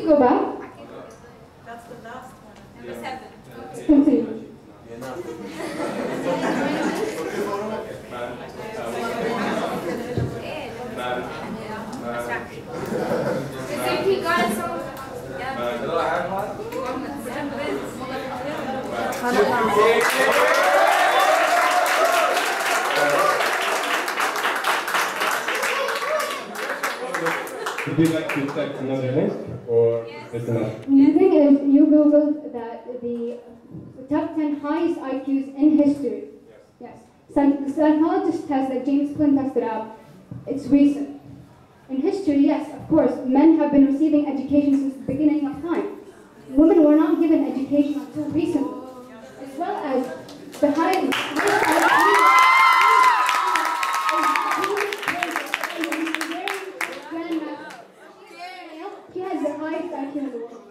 you go back? That's the last one. Number 7. Continue. Would you like to check another link, or is enough? The thing is, you Googled that the top 10 highest IQs in history. Yes. The psychologist test that James Flynn tested out, it's recent. In history, yes, of course, men have been receiving education since the beginning of time. Women were not given education until recently, as well as the highest IQ. He has the highest IQ in the world.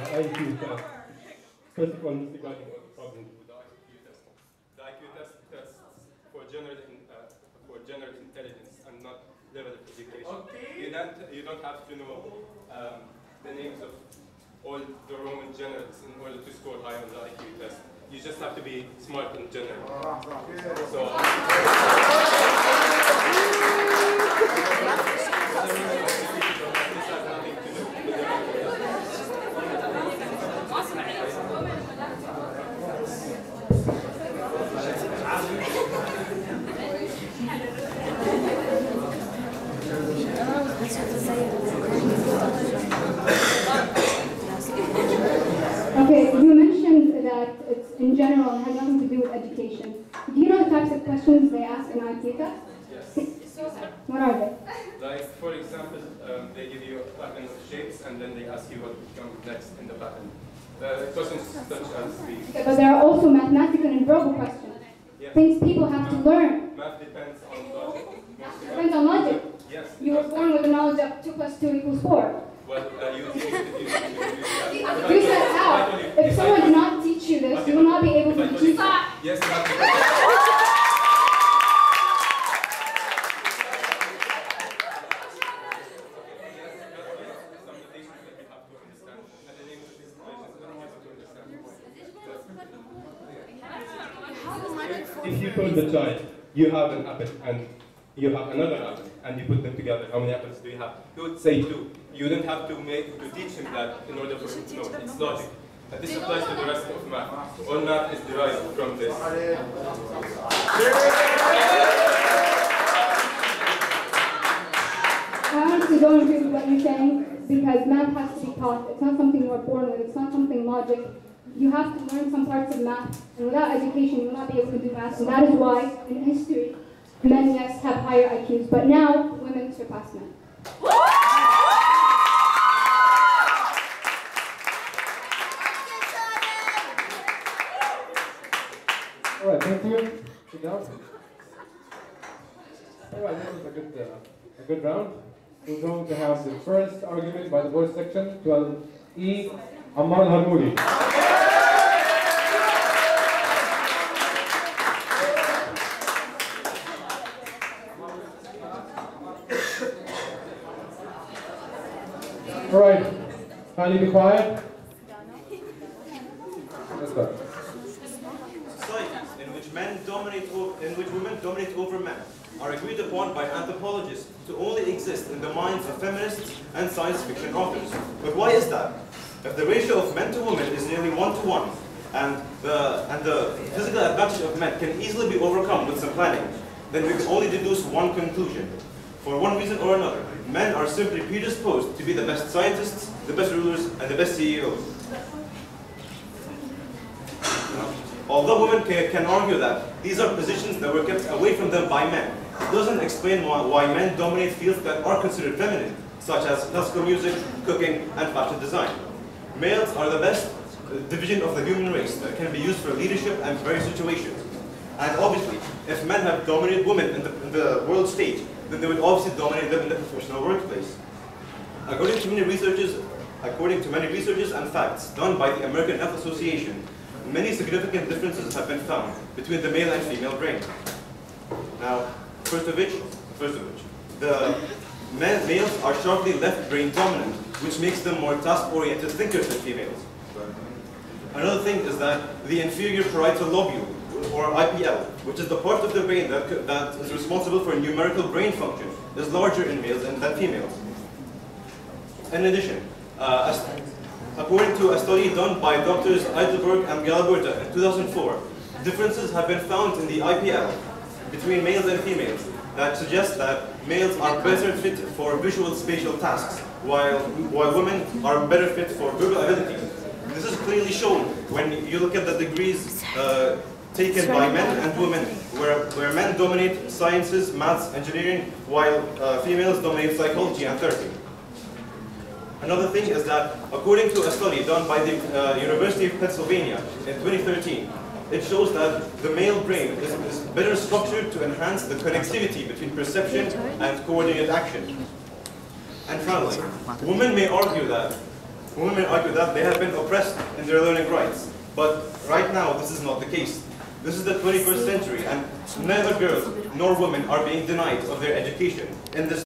IQ test. First of all, Mr. Gandhi, what the problem with the IQ test? The IQ test tests for general intelligence and not level of education. Okay. You don't have to know the names of all the Roman generals in order to score high on the IQ test. You just have to be smart in general. So. Okay, you mentioned that it's in general and has nothing to do with education. Do you know the types of questions they ask in IQ test? Yes. What are they? Like, for example, they give you a pattern of shapes and then they ask you what comes next in the pattern. Questions such as these. Okay, but there are also mathematical and verbal questions. Yes. Things people have to learn. Math depends on logic. Depends on logic. Yes. You were born with the knowledge of 2 + 2 = 4. Well, you You said how? If someone did not teach you this, you will not be able to teach it. Yes, you have to. If you told the child, you have an apple and you have another apple, and you put them together, how many apples do you have? He would say 2. You don't have to teach him that in order for him to know. It's logic. And this applies to the rest of math. All math is derived from this. I honestly don't agree with what you're saying, because math has to be taught. It's not something you are born with. It's not something logic. You have to learn some parts of math, and without education, you will not be able to do math. And that is why, in history, men, yes, have higher IQs, but now women surpass men. All right, thank you. Sit down. All right, this was a good round. We're going to have the first argument by the boys section, 12E, Ammar Al-Harmoudi. All right, kindly be quiet. Let's start. Societies in which women dominate over men are agreed upon by anthropologists to only exist in the minds of feminists and science fiction authors. But why is that? If the ratio of men to women is nearly 1-to-1, and the physical advantage of men can easily be overcome with some planning, then we can only deduce one conclusion. For one reason or another, men are simply predisposed to be the best scientists, the best rulers, and the best CEOs. Although women can argue that these are positions that were kept away from them by men, it doesn't explain why men dominate fields that are considered feminine, such as classical music, cooking, and fashion design. Males are the best division of the human race that can be used for leadership and various situations. And obviously, if men have dominated women in the world stage, then they would obviously dominate them in the professional workplace. According to many researches and facts done by the American Health Association, many significant differences have been found between the male and female brain. Now, first of which, first of which. The males are sharply left brain dominant, which makes them more task-oriented thinkers than females. Another thing is that the inferior parietal lobule, or IPL, which is the part of the brain that is responsible for numerical brain function, is larger in males than females. In addition, according to a study done by Drs. Eidelberg and Galaburta in 2004, differences have been found in the IPL between males and females that suggest that males are better fit for visual spatial tasks, while women are better fit for verbal abilities. This is clearly shown when you look at the degrees taken by men and women, where men dominate sciences, maths, engineering, while females dominate psychology and therapy. Another thing is that, according to a study done by the University of Pennsylvania in 2013, it shows that the male brain is better structured to enhance the connectivity between perception and coordinated action. And finally, women may argue that they have been oppressed in their learning rights, but right now this is not the case. This is the 21st century, and neither girls nor women are being denied of their education in this